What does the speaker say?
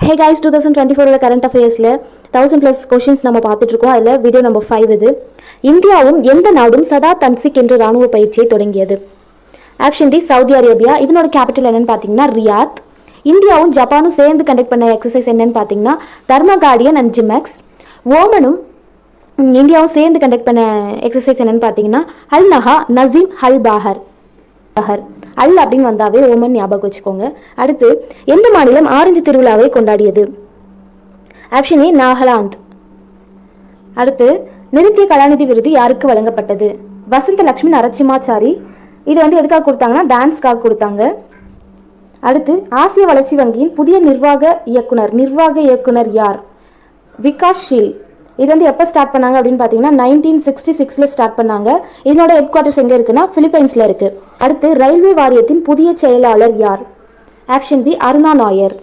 Hey guys, 2024 current அஃபேர்ஸில் 1000+ questions நம்ம பார்த்துட்ருக்கோம். அதில் வீடியோ நம்பர் 5 இது. இந்தியாவும் எந்த நாடும் சதா தன்சிக் என்ற இராணுவ பயிற்சியை தொடங்கியது? Option D Saudi Arabia. இதனோட கேபிட்டல் என்னன்னு பார்த்தீங்கன்னா ரியாத். இந்தியாவும் ஜப்பானும் சேர்ந்து கண்டக்ட் பண்ண எக்ஸசைஸ் என்னன்னு பார்த்தீங்கன்னா தர்மகார்டியன் அண்ட் ஜிமெக்ஸ். ஓமனும் இந்தியாவும் சேர்ந்து கண்டக்ட் பண்ண எக்ஸசைஸ் என்னன்னு பார்த்தீங்கன்னா அல் நஹா நசீம் அல் பாஹர். அல் அப்படின்னு வந்தாவே ஓமன் ஞாபகம் வச்சுக்கோங்க. அடுத்து எந்த மாநிலம் ஆரஞ்சு திருவிழாவை கொண்டாடியது? Option A Nagaland. அடுத்து நிருத்திய கலாநிதி விருது யாருக்கு வழங்கப்பட்டது? வசந்த லட்சுமி நரசிம்மாச்சாரி. இது எதுக்காக கொடுத்தாங்கன்னா டான்ஸ்க்காக கொடுத்தாங்க. அடுத்து ஆசிய வளர்ச்சி வங்கியின் புதிய நிர்வாக இயக்குனர் யார்? விகாஸ் ஷீல். இது எப்போ ஸ்டார்ட் பண்ணாங்க அப்படின்னு பார்த்தீங்கன்னா 1966 ஸ்டார்ட் பண்ணாங்க. இதனோட ஹெட் குவார்ட்டர்ஸ் எங்கே இருக்குன்னா பிலிப்பைன்ஸில் இருக்குது. அடுத்து ரயில்வே வாரியத்தின் புதிய செயலாளர் யார்? Option B Aruna Nair.